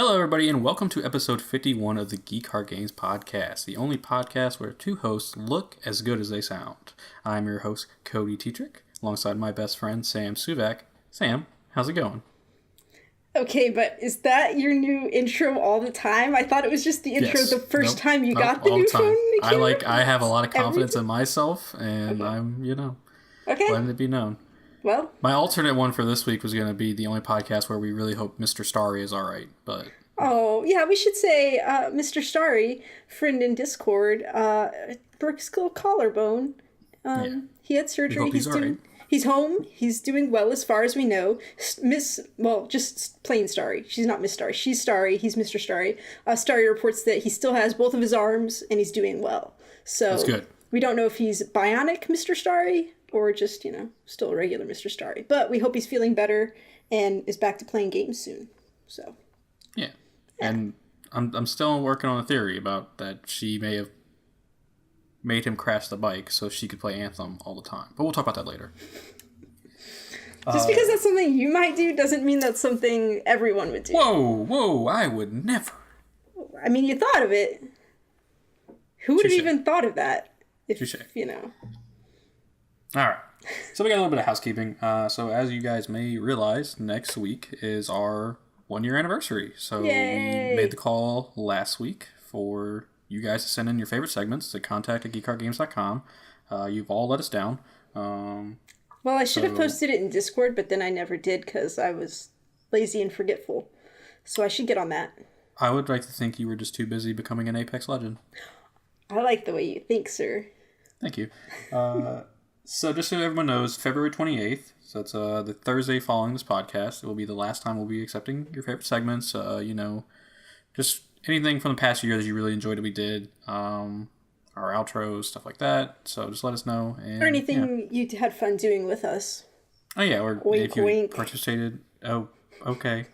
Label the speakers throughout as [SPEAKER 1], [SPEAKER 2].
[SPEAKER 1] Hello, everybody, and welcome to episode 51 of the Geek Games podcast, the only podcast where two hosts look as good as they sound. I'm your host, Cody Tetrick, alongside my best friend, Sam Suvak. Sam, how's it going?
[SPEAKER 2] Okay, but is that your new intro all the time? I thought it was just the intro the first time you got the new phone.
[SPEAKER 1] I have a lot of confidence in myself, and okay. I'm, letting it be known.
[SPEAKER 2] Well,
[SPEAKER 1] my alternate one for this week was going to be the only podcast where we really hope Mr. Starry is all right, but...
[SPEAKER 2] Oh, yeah, we should say Mr. Starry, friend in Discord, broke his little collarbone. He had surgery. He's home. He's doing well as far as we know. Just plain Starry. She's not Miss Starry. She's Starry. He's Mr. Starry. Starry reports that he still has both of his arms and he's doing well. So
[SPEAKER 1] that's good.
[SPEAKER 2] We don't know if he's bionic Mr. Starry or just, still a regular Mr. Starry. But we hope he's feeling better and is back to playing games soon. So.
[SPEAKER 1] Yeah. And I'm still working on a theory about that she may have made him crash the bike so she could play Anthem all the time. But we'll talk about that later.
[SPEAKER 2] Just because that's something you might do doesn't mean that's something everyone would do.
[SPEAKER 1] Whoa, I would never.
[SPEAKER 2] I mean, you thought of it. Who would have even thought of that?
[SPEAKER 1] Touché.
[SPEAKER 2] All
[SPEAKER 1] right. So we got a little bit of housekeeping. So as you guys may realize, next week is our 1-year anniversary. So
[SPEAKER 2] Yay!
[SPEAKER 1] We made the call last week for you guys to send in your favorite segments to contact@geekcardgames.com. You've all let us down.
[SPEAKER 2] Well, I should have posted it in Discord, but then I never did because I was lazy and forgetful. So I should get on that.
[SPEAKER 1] I would like to think you were just too busy becoming an Apex legend.
[SPEAKER 2] I like the way you think, sir.
[SPEAKER 1] Thank you. So just so everyone knows, February 28th, so it's the Thursday following this podcast, it will be the last time we'll be accepting your favorite segments. Just anything from the past year that you really enjoyed that we did. Our outros, stuff like that. So just let us know.
[SPEAKER 2] Or anything you had fun doing with us.
[SPEAKER 1] Oh, yeah. Or
[SPEAKER 2] wink,
[SPEAKER 1] if you
[SPEAKER 2] wink.
[SPEAKER 1] participated. Oh, okay.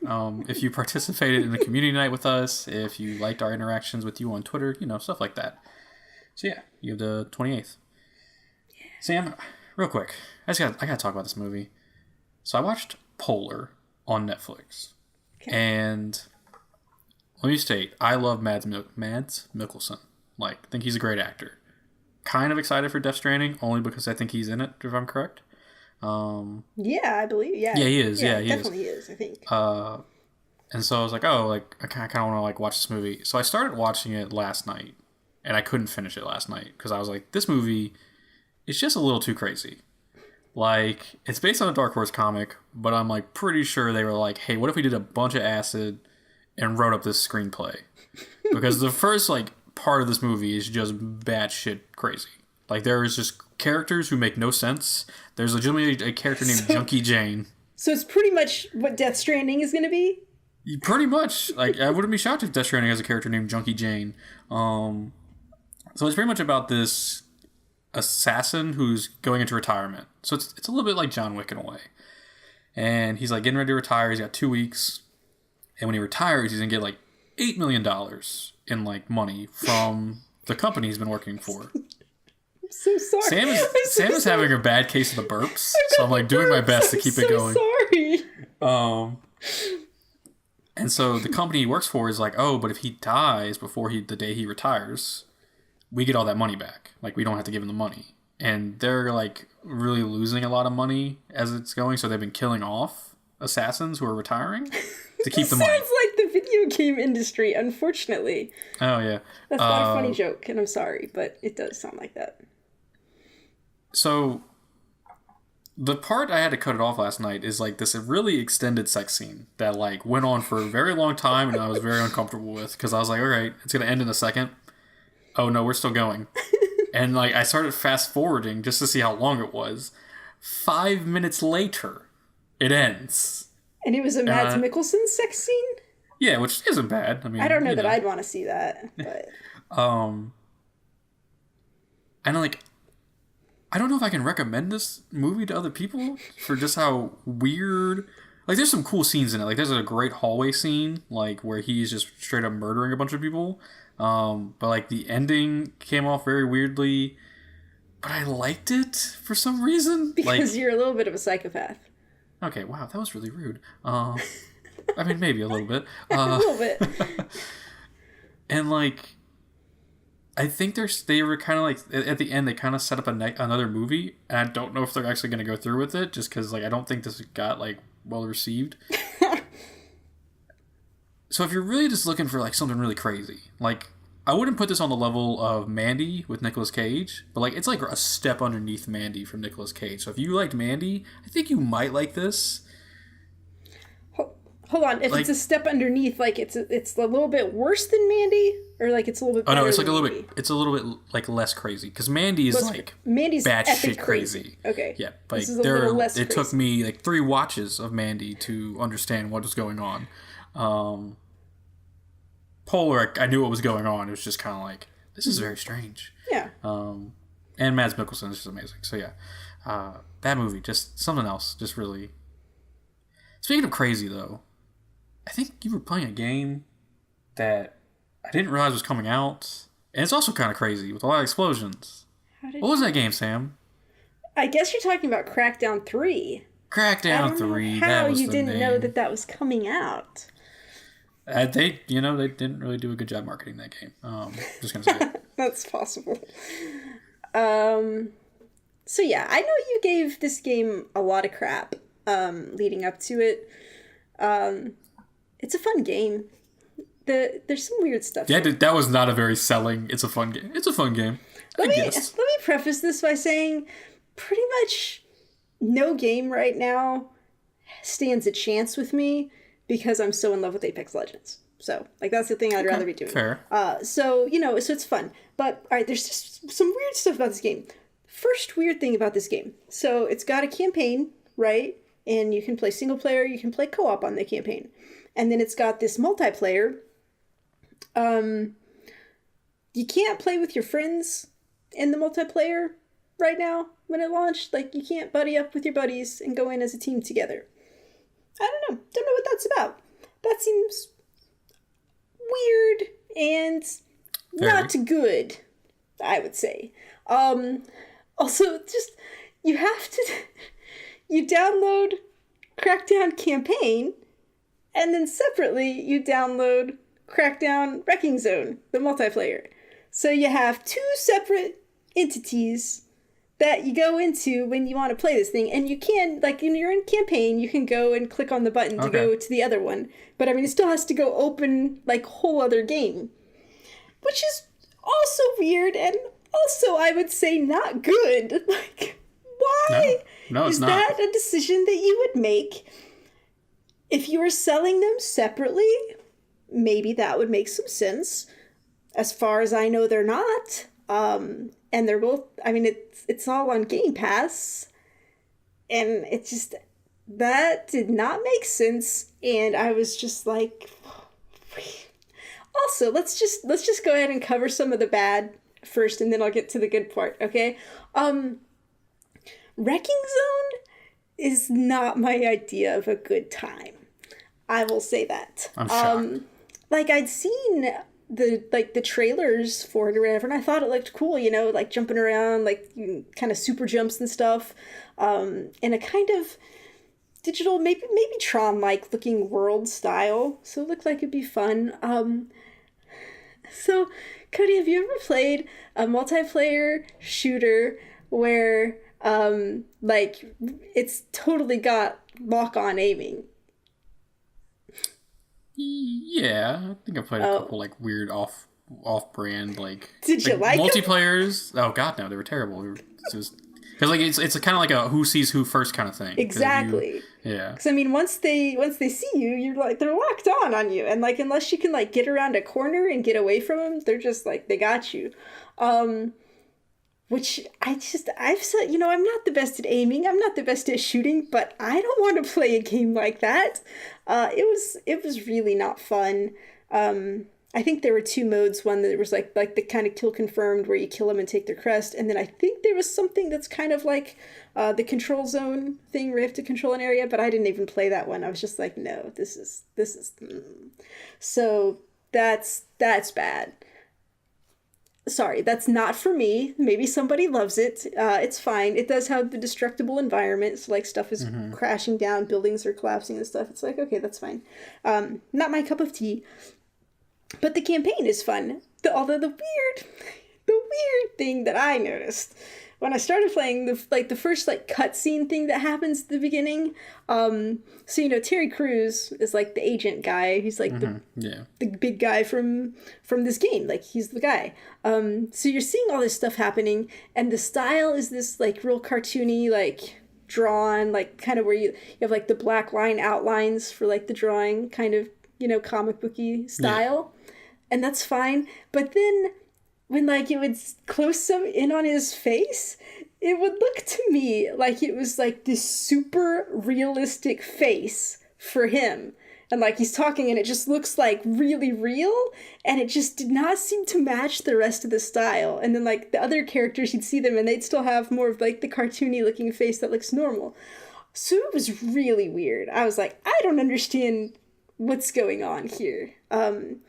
[SPEAKER 1] If you participated in the community night with us, if you liked our interactions with you on Twitter, stuff like that. So, yeah, you have the 28th. Yeah. Sam, real quick. I got to talk about this movie. So I watched Polar on Netflix.
[SPEAKER 2] Okay.
[SPEAKER 1] And let me state, I love Mads Mikkelsen. I think he's a great actor. Kind of excited for Death Stranding, only because I think he's in it, if I'm correct.
[SPEAKER 2] Yeah, I believe. Yeah,
[SPEAKER 1] he is. Yeah, he
[SPEAKER 2] definitely is. I think.
[SPEAKER 1] And so I was like, I kind of want to watch this movie. So I started watching it last night, and I couldn't finish it last night because I was like, this movie is just a little too crazy. It's based on a Dark Horse comic, but I'm pretty sure they were like, hey, what if we did a bunch of acid and wrote up this screenplay? Because the first part of this movie is just batshit crazy. There is just characters who make no sense. There's legitimately a character named Junkie Jane. So
[SPEAKER 2] it's pretty much what Death Stranding is going to be?
[SPEAKER 1] Pretty much. I wouldn't be shocked if Death Stranding has a character named Junkie Jane. So it's pretty much about this assassin who's going into retirement. So it's a little bit like John Wick in a way. And he's getting ready to retire. He's got 2 weeks. And when he retires, he's going to get $8 million in money from the company he's been working for.
[SPEAKER 2] I'm so sorry.
[SPEAKER 1] Sam is having a bad case of the burps, so I'm doing my best to keep it going.
[SPEAKER 2] Sorry.
[SPEAKER 1] And so the company he works for is but if he dies before the day he retires, we get all that money back. We don't have to give him the money. And they're really losing a lot of money as it's going, so they've been killing off assassins who are retiring to keep the money.
[SPEAKER 2] Sounds like the video game industry, unfortunately.
[SPEAKER 1] Oh, yeah.
[SPEAKER 2] That's not a funny joke, and I'm sorry, but it does sound like that.
[SPEAKER 1] So, the part I had to cut it off last night is this really extended sex scene that went on for a very long time, and I was very uncomfortable with, because I was like, all right, it's going to end in a second. Oh, no, we're still going. And I started fast forwarding just to see how long it was. 5 minutes later, it ends.
[SPEAKER 2] And it was a Mads Mikkelsen sex scene?
[SPEAKER 1] Yeah, which isn't bad. I mean,
[SPEAKER 2] I don't know that I'd want to see that, but...
[SPEAKER 1] And I don't know if I can recommend this movie to other people for just how weird... there's some cool scenes in it. There's a great hallway scene, where he's just straight up murdering a bunch of people. But, the ending came off very weirdly. But I liked it for some reason.
[SPEAKER 2] Because you're a little bit of a psychopath.
[SPEAKER 1] Okay, wow, that was really rude. I mean, maybe a little bit.
[SPEAKER 2] A little bit.
[SPEAKER 1] And like, I think they were kind of like at the end they kind of set up another movie, and I don't know if they're actually going to go through with it, just because like I don't think this got like well received. So if you're really just looking for like something really crazy, like I wouldn't put this on the level of Mandy with Nicolas Cage, but like it's like a step underneath Mandy from Nicolas Cage. So if you liked Mandy, I think you might like this.
[SPEAKER 2] Hold on, if like, it's a step underneath, like it's a little bit worse than Mandy, or like it's a little bit.
[SPEAKER 1] Oh no, it's like a little bit. It's a little bit like less crazy because Mandy is like
[SPEAKER 2] Mandy's
[SPEAKER 1] batshit crazy.
[SPEAKER 2] Okay,
[SPEAKER 1] yeah, like this is a little less crazy. It took me like 3 watches of Mandy to understand what was going on. Polar, I knew what was going on. It was just kind of like this is very strange.
[SPEAKER 2] Yeah.
[SPEAKER 1] And Mads Mikkelsen is just amazing. So yeah, that movie, just something else. Just really. Speaking of crazy though. I think you were playing a game that I didn't realize was coming out. And it's also kind of crazy with a lot of explosions. What was that game, Sam?
[SPEAKER 2] I guess you're talking about Crackdown 3.
[SPEAKER 1] Crackdown 3.
[SPEAKER 2] How you didn't know that was coming out.
[SPEAKER 1] They didn't really do a good job marketing that game. Just going to say it.
[SPEAKER 2] That's possible. So yeah, I know you gave this game a lot of crap leading up to it. It's a fun game. There's some weird stuff.
[SPEAKER 1] Yeah, that was not a very selling. It's a fun game. It's a fun game.
[SPEAKER 2] Let me preface this by saying, pretty much no game right now stands a chance with me because I'm so in love with Apex Legends. So like that's the thing I'd rather be doing.
[SPEAKER 1] Fair.
[SPEAKER 2] So it's fun. But all right, there's just some weird stuff about this game. First weird thing about this game. So it's got a campaign, right? And you can play single player, you can play co-op on the campaign. And then it's got this multiplayer. You can't play with your friends in the multiplayer right now when it launched. Like, you can't buddy up with your buddies and go in as a team together. I don't know. Don't know what that's about. That seems weird and not good, I would say. Also, just, you have to... You download Crackdown Campaign, and then separately you download Crackdown Wrecking Zone, the multiplayer. So you have 2 separate entities that you go into when you want to play this thing, and you can, like, when you're in campaign, you can go and click on the button to go to the other one. But I mean, it still has to go open, like, whole other game, which is also weird, and also, I would say, not good. Like, why is that a decision that you would make? If you were selling them separately, maybe that would make some sense. As far as I know, they're not. And they're both, I mean, it's all on Game Pass. And it just, that did not make sense. And I was just like, also, let's just go ahead and cover some of the bad first, and then I'll get to the good part, okay? Wrecking Zone is not my idea of a good time. I will say that.
[SPEAKER 1] I'm shocked.
[SPEAKER 2] Like, I'd seen the trailers for it or whatever, and I thought it looked cool, you know, like jumping around, like kind of super jumps and stuff, in a kind of digital, maybe Tron-like looking world style. So it looked like it'd be fun. So, Cody, have you ever played a multiplayer shooter where like it's totally got lock-on aiming?
[SPEAKER 1] Yeah, I think I played a couple like weird off-brand like.
[SPEAKER 2] Did you like
[SPEAKER 1] multiplayers? Oh God, no, they were terrible. Because like it's kind of like a who sees who first kind of thing.
[SPEAKER 2] Exactly.
[SPEAKER 1] Yeah.
[SPEAKER 2] Because I mean, once they see you, you're like they're locked on you, and like unless you can like get around a corner and get away from them, they're just like they got you. Which I've said, you know, I'm not the best at aiming, I'm not the best at shooting, but I don't want to play a game like that. It was really not fun. I think there were 2 modes. One that was like the kind of kill confirmed where you kill them and take their crest, and then I think there was something that's kind of like the control zone thing where you have to control an area, but I didn't even play that one. I was just like, no, this is So that's bad. sorry, that's not for me. Maybe somebody loves it. It's fine. It does have the destructible environment, so like stuff is crashing down, buildings are collapsing and stuff. It's like, okay, that's fine. Not my cup of tea. But the campaign is fun. Although the weird thing that I noticed when I started playing, the first like cutscene thing that happens at the beginning. So Terry Crews is like the agent guy. He's like the big guy from this game. Like he's the guy. So you're seeing all this stuff happening, and the style is this like real cartoony, like drawn, like kind of where you have like the black line outlines for like the drawing, kind of comic booky style, and that's fine. But then when like it would close up in on his face, it would look to me like it was like this super realistic face for him. And like he's talking and it just looks like really real, and it just did not seem to match the rest of the style. And then like the other characters, you'd see them and they'd still have more of like the cartoony looking face that looks normal. So it was really weird. I was like, I don't understand what's going on here. And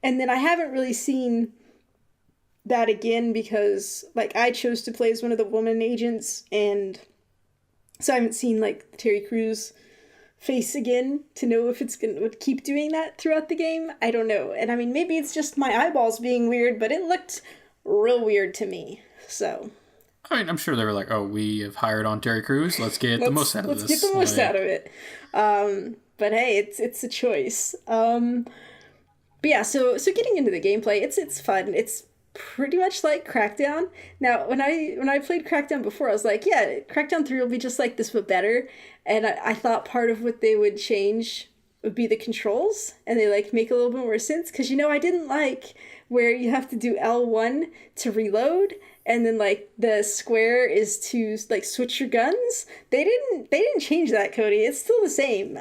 [SPEAKER 2] then I haven't really seen that again because like I chose to play as one of the woman agents, and so I haven't seen like Terry Crews face again to know if it's gonna keep doing that throughout the game. I don't know. And I mean, maybe it's just my eyeballs being weird, but it looked real weird to me. So
[SPEAKER 1] I mean, I'm sure they were like, oh, we have hired on Terry Crews, let's get the most out of this.
[SPEAKER 2] Let's get the most out of it. But hey, it's a choice. But yeah, so getting into the gameplay, it's fun. It's pretty much like Crackdown. Now, when I played Crackdown before, I was like, yeah, Crackdown 3 will be just like this, but better. And I thought part of what they would change would be the controls, and they like make a little bit more sense. Because I didn't like where you have to do L1 to reload, and then like the square is to like switch your guns. They didn't change that, Cody. It's still the same.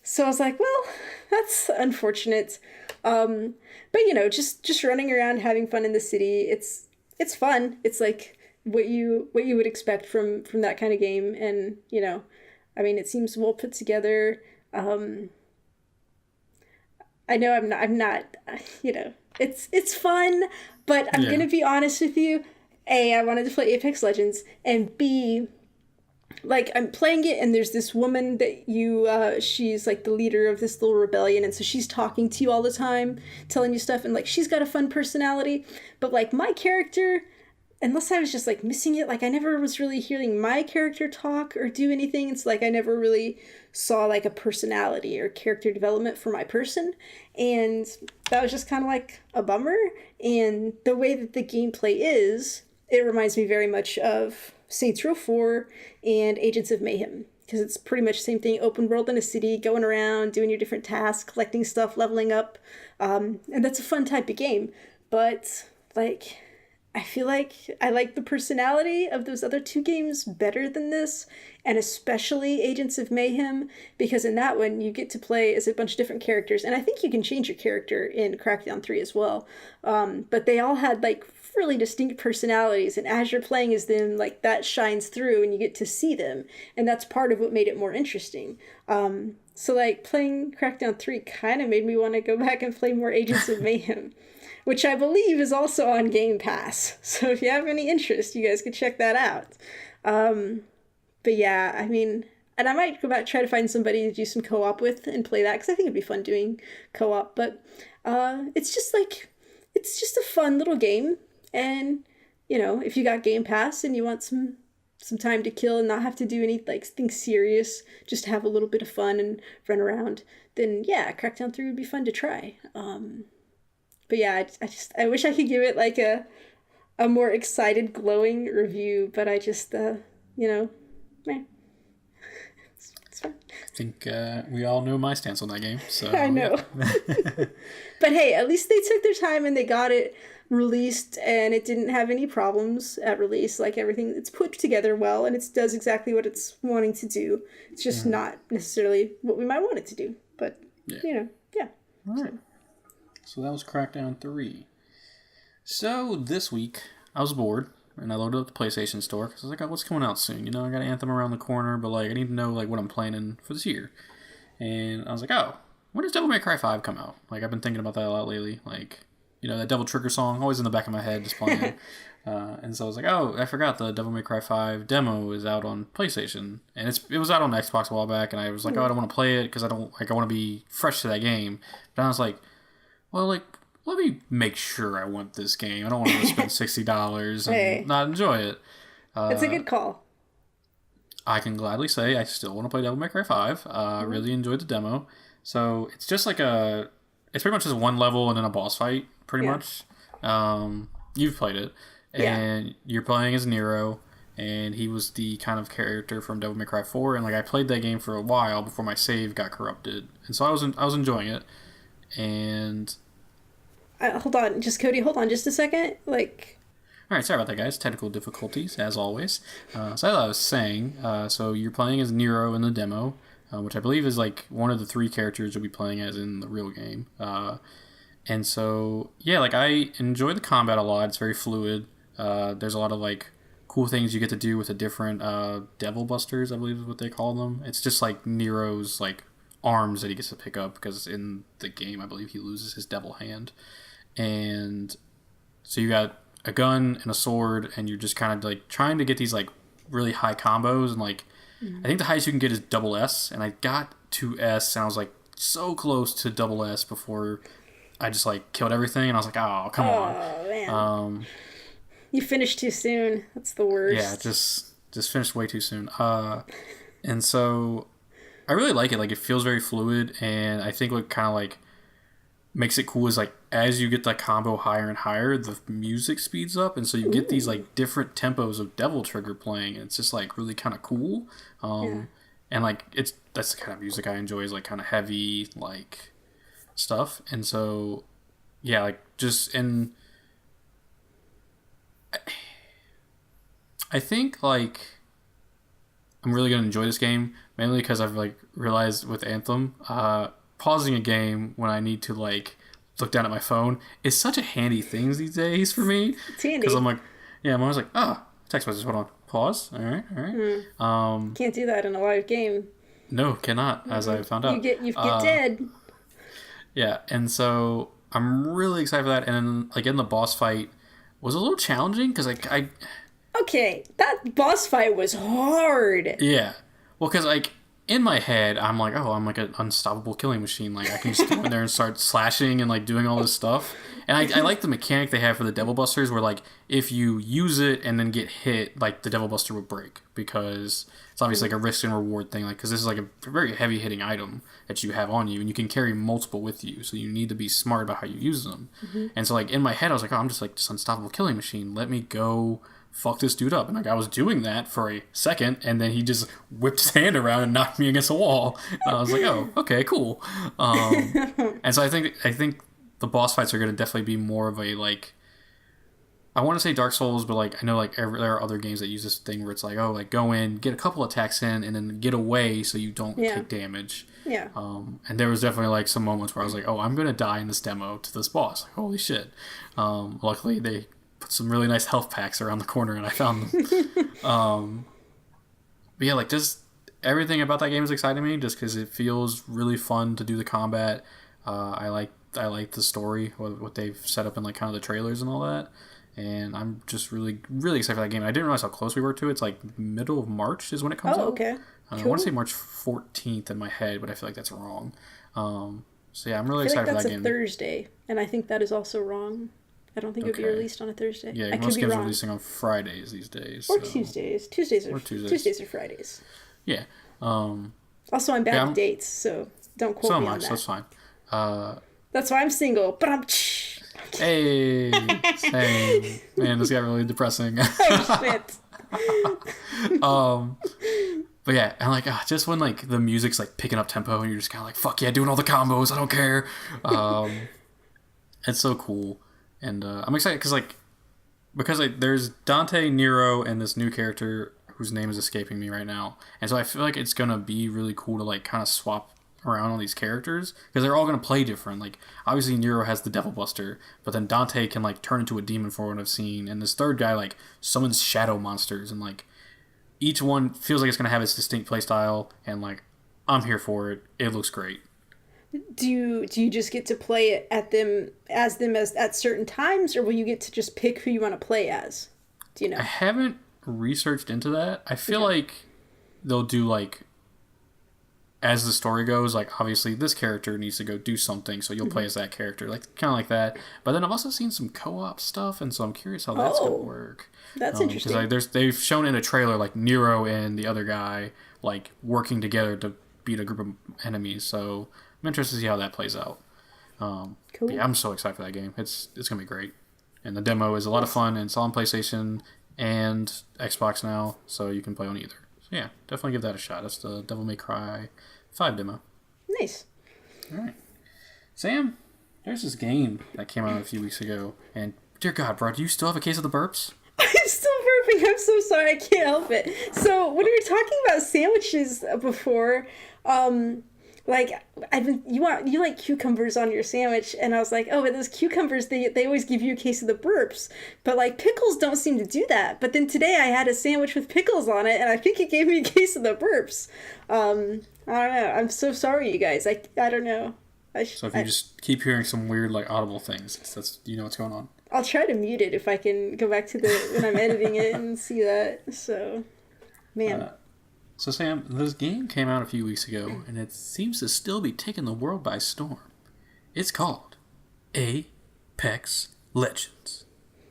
[SPEAKER 2] So I was like, well, that's unfortunate. But just running around having fun in the city, it's fun. It's like what you would expect from that kind of game, and I mean, it seems well put together. I know I'm not it's fun, but I'm gonna be honest with you. A, I wanted to play Apex Legends, and B, like I'm playing it and there's this woman that she's like the leader of this little rebellion, and so she's talking to you all the time, telling you stuff, and like she's got a fun personality, but like my character, unless I was just like missing it, like I never was really hearing my character talk or do anything. It's like I never really saw like a personality or character development for my person, and that was just kind of like a bummer. And the way that the gameplay is, it reminds me very much of Saints Row 4 and Agents of Mayhem, because it's pretty much the same thing, open world in a city, going around, doing your different tasks, collecting stuff, leveling up, and that's a fun type of game. But like, I feel like I like the personality of those other two games better than this, and especially Agents of Mayhem, because in that one you get to play as a bunch of different characters, and I think you can change your character in Crackdown 3 as well, but they all had like really distinct personalities, and as you're playing as them, like that shines through and you get to see them, and that's part of what made it more interesting. So like playing Crackdown 3 kind of made me want to go back and play more Agents of Mayhem, which I believe is also on Game Pass. So if you have any interest, you guys could check that out. But yeah, I mean, and I might go back, try to find somebody to do some co-op with and play that, because I think it'd be fun doing co-op. But it's just a fun little game. And, if you got Game Pass and you want some time to kill and not have to do anything serious, just have a little bit of fun and run around, then yeah, Crackdown 3 would be fun to try. But yeah, I wish I could give it like a more excited, glowing review, but I just, meh. It's fine.
[SPEAKER 1] I think we all know my stance on that game, so...
[SPEAKER 2] I know. Yeah. But hey, at least they took their time and they got it released, and it didn't have any problems at release. Like everything, it's put together well, and it does exactly what it's wanting to do. It's just not necessarily what we might want it to do, but, yeah.
[SPEAKER 1] All right. So that was Crackdown 3. So this week, I was bored, and I loaded up the PlayStation Store, because I was like, oh, what's coming out soon? I got Anthem around the corner, but like I need to know like what I'm planning for this year. And I was like, oh, when does Devil May Cry 5 come out? Like, I've been thinking about that a lot lately. Like, that Devil Trigger song, always in the back of my head, just playing. And so I was like, oh, I forgot the Devil May Cry 5 demo is out on PlayStation, and it was out on Xbox a while back, and I was like, oh, I don't want to play it because I want to be fresh to that game. But I was like, well, like, let me make sure I want this game. I don't want to spend $60 and not enjoy it.
[SPEAKER 2] It's a good call.
[SPEAKER 1] I can gladly say I still want to play Devil May Cry 5. I really enjoyed the demo. So it's just like it's pretty much just one level and then a boss fight, pretty much. You've played it. And you're playing as Nero, and he was the kind of character from Devil May Cry 4, and like I played that game for a while before my save got corrupted. And so I was enjoying it. And
[SPEAKER 2] hold on just a second. Like,
[SPEAKER 1] all right, sorry about that, guys. Technical difficulties, as always. So as I was saying, so you're playing as Nero in the demo, which I believe is like one of the 3 characters you'll be playing as in the real game. And so, yeah, like I enjoy the combat a lot. It's very fluid. There's a lot of like cool things you get to do with the different Devil Busters, I believe is what they call them. It's just like Nero's like arms that he gets to pick up, because in the game I believe he loses his devil hand. And so you got a gun and a sword, and you're just kind of like trying to get these like really high combos, and like I think the highest you can get is double S, and I got to S, and I was like so close to double S before I just like killed everything, and I was like, oh, come on.
[SPEAKER 2] Man. You finished too soon. That's the worst.
[SPEAKER 1] Yeah, just finished way too soon. And so I really like it. Like, it feels very fluid, and I think what kind of like makes it cool is like as you get that combo higher and higher, the music speeds up, and so you get these like different tempos of Devil Trigger playing, and it's just like really kind of cool. And like that's the kind of music I enjoy, is like kind of heavy like stuff. And so yeah, like just I think like I'm really gonna enjoy this game, mainly because I've like realized with Anthem, pausing a game when I need to like look down at my phone is such a handy thing these days for me.
[SPEAKER 2] It's handy.
[SPEAKER 1] Because I'm like, I'm always like, text message, hold on, pause, all right.
[SPEAKER 2] Can't do that in a live game.
[SPEAKER 1] No, cannot, as I found out.
[SPEAKER 2] You get dead.
[SPEAKER 1] Yeah, and so I'm really excited for that. And then like in the boss fight was a little challenging because I
[SPEAKER 2] okay, that boss fight was hard.
[SPEAKER 1] Yeah, well, because like in my head I'm like, oh, I'm like an unstoppable killing machine. Like I can just go in there and start slashing and like doing all this stuff. And I like the mechanic they have for the Devil Busters, where like if you use it and then get hit, like the Devil Buster would break, because it's obviously like a risk and reward thing. Like, because this is like a very heavy hitting item that you have on you, and you can carry multiple with you, so you need to be smart about how you use them. And so like in my head I was like, oh, I'm just like this unstoppable killing machine. Let me go fuck this dude up. And like I was doing that for a second, and then he just whipped his hand around and knocked me against a wall. And I was like, oh, okay, cool. And so I think the boss fights are going to definitely be more of a like, I want to say Dark Souls, but like I know like there are other games that use this thing where it's like, oh, like go in, get a couple attacks in, and then get away so you don't take damage.
[SPEAKER 2] Yeah.
[SPEAKER 1] And there was definitely like some moments where I was like, oh, I'm going to die in this demo to this boss. Like, holy shit. Luckily they put some really nice health packs around the corner, and I found them. But yeah, like just everything about that game is exciting me, just because it feels really fun to do the combat. I like the story, what they've set up in like kind of the trailers and all that, and I'm just really, really excited for that game. I didn't realize how close we were to it. It's like middle of March is when it comes out.
[SPEAKER 2] Okay.
[SPEAKER 1] Cool. I want to say March 14th in my head, but I feel like that's wrong. So yeah, I'm really excited for that game.
[SPEAKER 2] That's a Thursday, and I think that is also wrong. I don't think it would be released on a Thursday.
[SPEAKER 1] Yeah, most games are releasing on Fridays these days.
[SPEAKER 2] Or Tuesdays. Tuesdays or Fridays.
[SPEAKER 1] Yeah.
[SPEAKER 2] Also, I'm bad at dates, so don't quote me on that.
[SPEAKER 1] So that's fine.
[SPEAKER 2] That's why I'm single. But I'm.
[SPEAKER 1] Hey, same. Man, this got really depressing.
[SPEAKER 2] Oh shit.
[SPEAKER 1] But yeah, and like just when like the music's like picking up tempo, and you're just kind of like, fuck yeah, doing all the combos. I don't care. It's so cool, and I'm excited because there's Dante, Nero, and this new character whose name is escaping me right now, and so I feel like it's gonna be really cool to like kind of swap around all these characters, because they're all going to play different. Like obviously Nero has the Devil Buster, but then Dante can like turn into a demon, for what I've seen, and this third guy like summons shadow monsters, and like each one feels like it's going to have its distinct play style, and like I'm here for it. It looks great.
[SPEAKER 2] Do you just get to play it as at certain times, or will you get to just pick who you want to play as? Do you know?
[SPEAKER 1] I haven't researched into that. I feel like they'll do like, as the story goes, like obviously this character needs to go do something, so you'll play as that character, like kind of like that. But then I've also seen some co-op stuff, and so I'm curious how that's gonna work.
[SPEAKER 2] That's interesting.
[SPEAKER 1] Because they've shown in a trailer like Nero and the other guy like working together to beat a group of enemies. So I'm interested to see how that plays out. Cool. Yeah, I'm so excited for that game. It's gonna be great, and the demo is a lot of fun, and it's on PlayStation and Xbox now, so you can play on either. So yeah, definitely give that a shot. That's the Devil May Cry 5 demo.
[SPEAKER 2] Nice.
[SPEAKER 1] All right, Sam. There's this game that came out a few weeks ago, and dear God, bro, do you still have a case of the burps?
[SPEAKER 2] I'm still burping. I'm so sorry. I can't help it. So when we were talking about sandwiches before, like you like cucumbers on your sandwich, and I was like, oh, but those cucumbers, they always give you a case of the burps, but like pickles don't seem to do that. But then today I had a sandwich with pickles on it, and I think it gave me a case of the burps. I don't know. I'm so sorry, you guys. I don't know.
[SPEAKER 1] So if you just keep hearing some weird like audible things, that's you know what's going on.
[SPEAKER 2] I'll try to mute it if I can go back to when I'm editing it and see that. So, man.
[SPEAKER 1] So Sam, this game came out a few weeks ago, and it seems to still be taking the world by storm. It's called Apex Legends.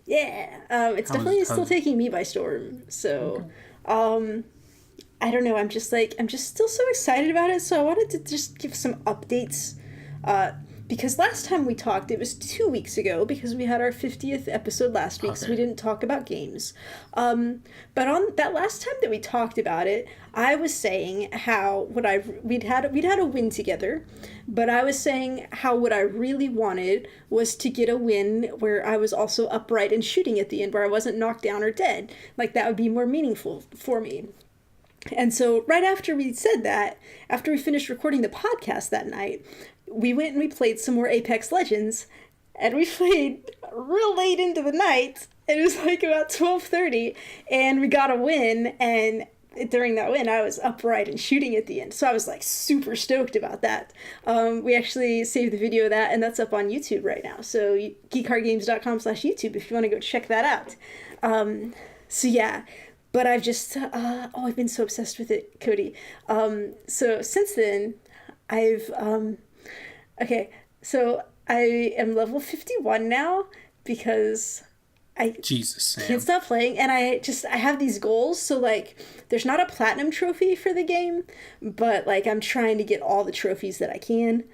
[SPEAKER 2] Yeah, it's definitely still taking me by storm. So, I don't know. I'm just still so excited about it. So I wanted to just give some updates. Because last time we talked, it was 2 weeks ago, because we had our 50th episode last week, so we didn't talk about games. But on that last time that we talked about it, I was saying how we'd had a win together, but I was saying how what I really wanted was to get a win where I was also upright and shooting at the end, where I wasn't knocked down or dead. Like, that would be more meaningful for me. And so right after we said that, after we finished recording the podcast that night, we went and we played some more Apex Legends, and we played real late into the night. It was like about 12:30, and we got a win, and during that win, I was upright and shooting at the end. So I was like super stoked about that. We actually saved the video of that, and that's up on YouTube right now. So geekcardgames.com/YouTube if you want to go check that out. So yeah. But I've just, I've been so obsessed with it, Cody. So since then, so I am level 51 now because I can't stop playing. And I have these goals. So like, there's not a platinum trophy for the game, but like, I'm trying to get all the trophies that I can.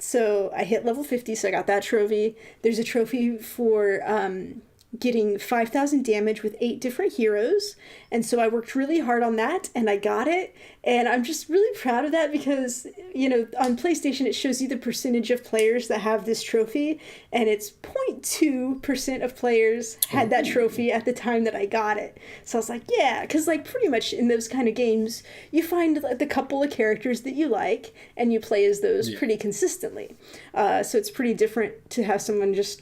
[SPEAKER 2] So I hit level 50, so I got that trophy. There's a trophy for, getting 5,000 damage with 8 different heroes, and so I worked really hard on that, and I got it, and I'm just really proud of that because, you know, on PlayStation it shows you the percentage of players that have this trophy, and it's 0.2% of players had that trophy at the time that I got it. So I was like, yeah, because like pretty much in those kind of games you find like, the couple of characters that you like, and you play as those pretty consistently. So it's pretty different to have someone just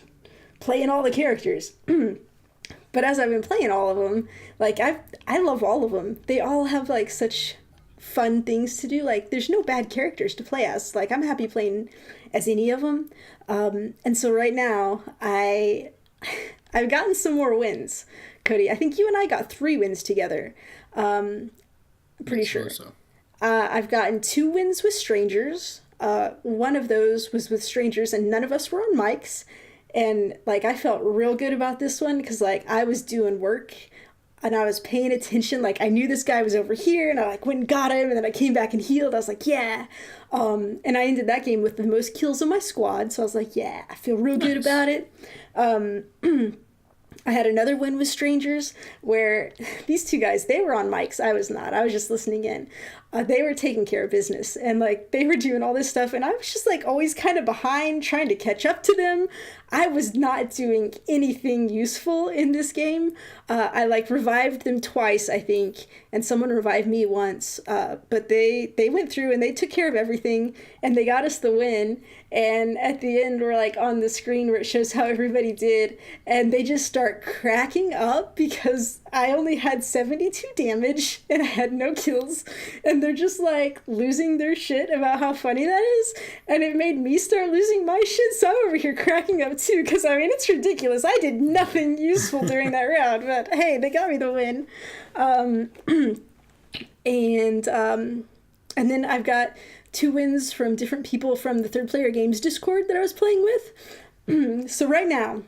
[SPEAKER 2] playing all the characters. But as I've been playing all of them, like I love all of them. They all have like such fun things to do. Like there's no bad characters to play as. Like I'm happy playing as any of them. And so right now I've gotten some more wins, Cody. I think you and I got 3 wins together. Pretty sure. So. I've gotten 2 wins with strangers. One of those was with strangers, and none of us were on mics. And, like, I felt real good about this one because, like, I was doing work and I was paying attention. Like, I knew this guy was over here and I, like, went and got him. And then I came back and healed. I was like, yeah. And I ended that game with the most kills on my squad. So I was like, yeah, I feel real good about it. I had another win with strangers where these 2 guys, they were on mics. I was not. I was just listening in. They were taking care of business, and like they were doing all this stuff, and I was just like always kind of behind, trying to catch up to them. I was not doing anything useful in this game. I like revived them twice, I think, and someone revived me once. But they went through and they took care of everything, and they got us the win. And at the end, we're like on the screen where it shows how everybody did, and they just start cracking up because I only had 72 damage and I had no kills, and they're just like losing their shit about how funny that is, and it made me start losing my shit. So I'm over here cracking up too, because I mean it's ridiculous. I did nothing useful during that round, but hey, they got me the win. And then I've got 2 wins from different people from the Third Player Games Discord that I was playing with. So right now,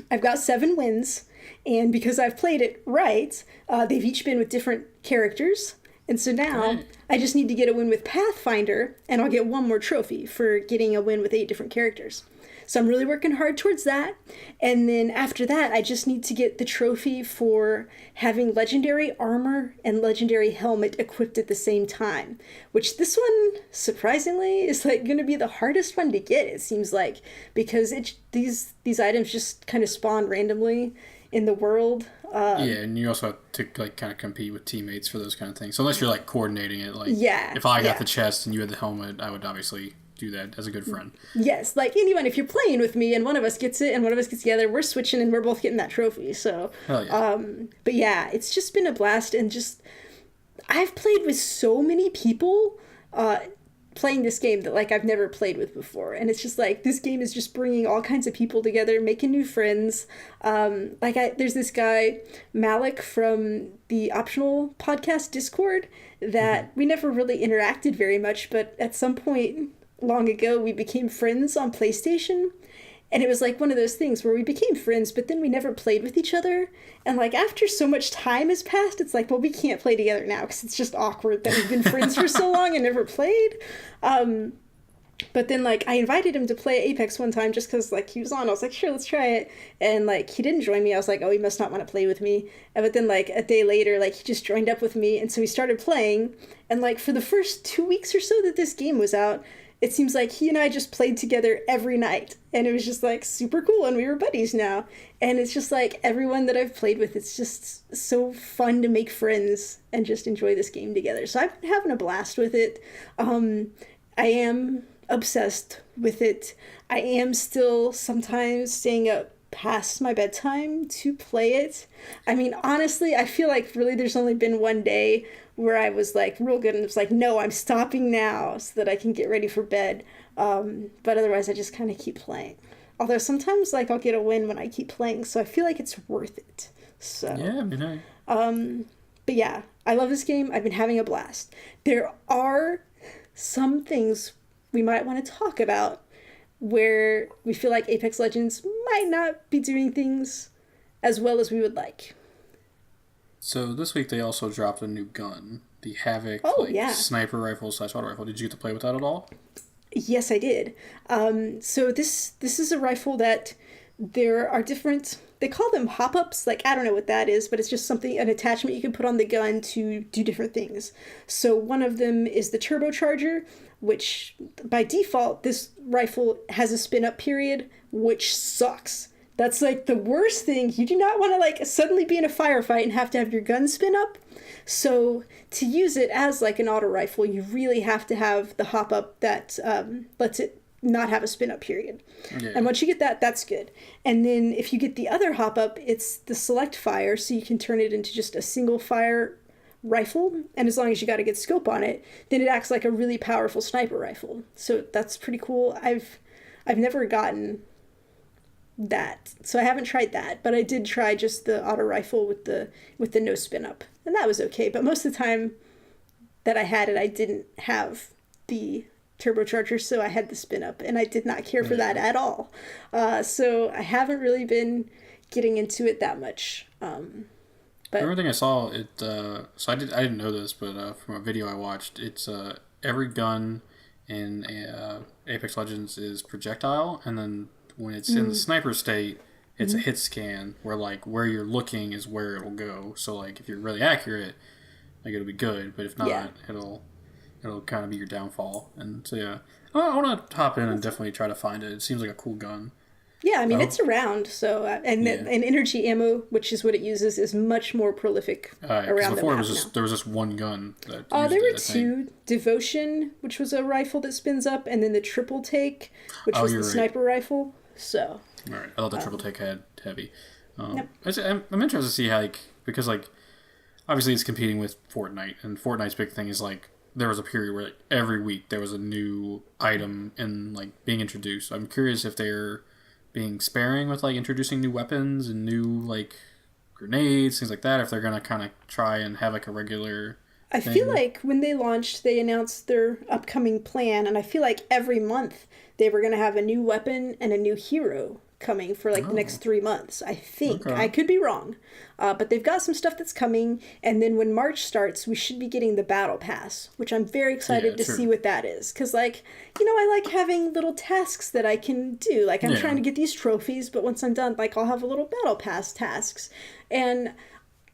[SPEAKER 2] I've got 7 wins, and because I've played it right, they've each been with different characters. And so now I just need to get a win with Pathfinder, and I'll get 1 more trophy for getting a win with 8 different characters. So I'm really working hard towards that. And then after that, I just need to get the trophy for having legendary armor and legendary helmet equipped at the same time, which this one, surprisingly, is like going to be the hardest one to get, it seems like, because these items just kind of spawn randomly in the world.
[SPEAKER 1] Yeah, and you also have to like kind of compete with teammates for those kind of things. So unless you're like coordinating it, like if I got the chest and you had the helmet, I would obviously do that as a good friend.
[SPEAKER 2] Yes, like anyone, if you're playing with me and one of us gets it and one of us gets together, we're switching and we're both getting that trophy. So, but yeah, it's just been a blast, and just I've played with so many people playing this game that like I've never played with before, and it's just like this game is just bringing all kinds of people together, making new friends. There's this guy Malik from the Optional Podcast Discord that we never really interacted very much, but at some point long ago we became friends on PlayStation, and it was like one of those things where we became friends but then we never played with each other, and like after so much time has passed, it's like, well, we can't play together now because it's just awkward that we've been friends for so long and never played. But then like I invited him to play Apex one time just because like he was on. I was like, sure, let's try it, and like he didn't join me. I was like, oh, he must not want to play with me. But then like a day later, like he just joined up with me, and so we started playing, and like for the first 2 weeks or so that this game was out, it seems like he and I just played together every night, and it was just like super cool, and we were buddies now. And it's just like everyone that I've played with, it's just so fun to make friends and just enjoy this game together. So I've been having a blast with it. I am obsessed with it. I am still sometimes staying up past my bedtime to play it. I mean, honestly, I feel like really there's only been one day where I was like real good and it was like, no, I'm stopping now so that I can get ready for bed. But otherwise I just kind of keep playing. Although sometimes like I'll get a win when I keep playing, so I feel like it's worth it. So
[SPEAKER 1] yeah, I mean,
[SPEAKER 2] but yeah, I love this game. I've been having a blast. There are some things we might want to talk about where we feel like Apex Legends might not be doing things as well as we would like.
[SPEAKER 1] So this week they also dropped a new gun, the Havoc sniper rifle / auto rifle. Did you get to play with that at all?
[SPEAKER 2] Yes, I did. So this is a rifle that there are different, they call them hop-ups. Like, I don't know what that is, but it's just something, an attachment you can put on the gun to do different things. So one of them is the turbocharger, which by default, this rifle has a spin-up period, which sucks. That's like the worst thing. You do not want to like suddenly be in a firefight and have to have your gun spin up. So to use it as like an auto rifle, you really have to have the hop up that lets it not have a spin up period. Yeah. And once you get that, that's good. And then if you get the other hop up, it's the select fire, so you can turn it into just a single fire rifle, and as long as you got a good scope on it, then it acts like a really powerful sniper rifle. So that's pretty cool. I've never gotten that, so I haven't tried that, but I did try just the auto rifle with the no spin up, and that was okay. But most of the time that I had it, I didn't have the turbocharger, so I had the spin up, and I did not care for that at all. So I haven't really been getting into it that much. But
[SPEAKER 1] everything I saw, so I didn't know this, but from a video I watched, it's every gun in Apex Legends is projectile, and then when it's in the sniper state, it's a hit scan where like where you're looking is where it'll go. So like if you're really accurate, like it'll be good, but if not, it'll kind of be your downfall. And so yeah, I want to hop in and definitely try to find it. It seems like a cool gun.
[SPEAKER 2] Yeah, I mean, it's around, so... and energy ammo, which is what it uses, is much more prolific around
[SPEAKER 1] before
[SPEAKER 2] the map
[SPEAKER 1] there was just one gun.
[SPEAKER 2] There were two. Devotion, which was a rifle that spins up, and then the triple take, which was the sniper rifle. So...
[SPEAKER 1] All right. I thought the triple take had heavy.
[SPEAKER 2] Nope.
[SPEAKER 1] I'm interested to see how, like... Because, like, obviously it's competing with Fortnite, and Fortnite's big thing is, like, there was a period where like, every week there was a new item and like being introduced. I'm curious if they're being sparing with like introducing new weapons and new like grenades, things like that. If they're gonna kind of try and have like a regular.
[SPEAKER 2] I feel like when they launched, they announced their upcoming plan, and I feel like every month they were gonna have a new weapon and a new hero coming for like the next 3 months. I think I could be wrong, but they've got some stuff that's coming, and then when March starts we should be getting the battle pass, which I'm very excited to see what that is, because like, you know, I like having little tasks that I can do, like I'm trying to get these trophies, but once I'm done, like I'll have a little battle pass tasks, and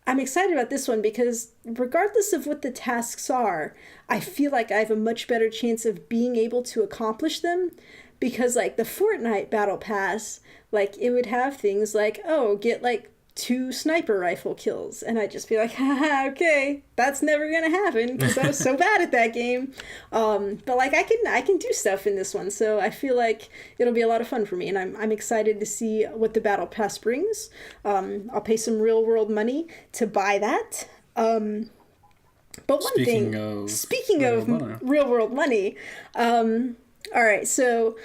[SPEAKER 2] I'm excited about this one because regardless of what the tasks are, I feel like I have a much better chance of being able to accomplish them. Because, like, the Fortnite Battle Pass, like, it would have things like, oh, get, like, 2 sniper rifle kills. And I'd just be like, haha, okay, that's never gonna happen, because I was so bad at that game. But, like, I can do stuff in this one, so I feel like it'll be a lot of fun for me. And I'm excited to see what the Battle Pass brings. I'll pay some real-world money to buy that. But speaking of real-world money... all right, so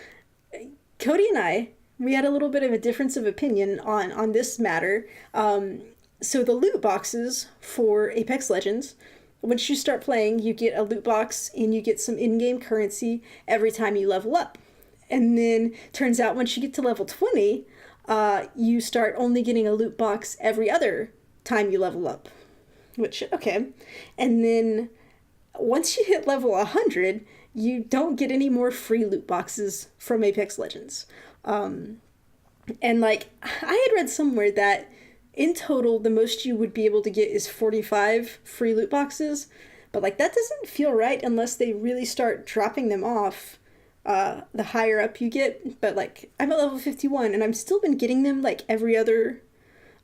[SPEAKER 2] Cody and I, we had a little bit of a difference of opinion on this matter. So the loot boxes for Apex Legends, once you start playing, you get a loot box and you get some in-game currency every time you level up. And then turns out once you get to level 20, you start only getting a loot box every other time you level up. Which, okay. And then once you hit level 100... you don't get any more free loot boxes from Apex Legends. And, like, I had read somewhere that in total, the most you would be able to get is 45 free loot boxes. But, like, that doesn't feel right unless they really start dropping them off the higher up you get. But, like, I'm at level 51, and I've still been getting them, like, every other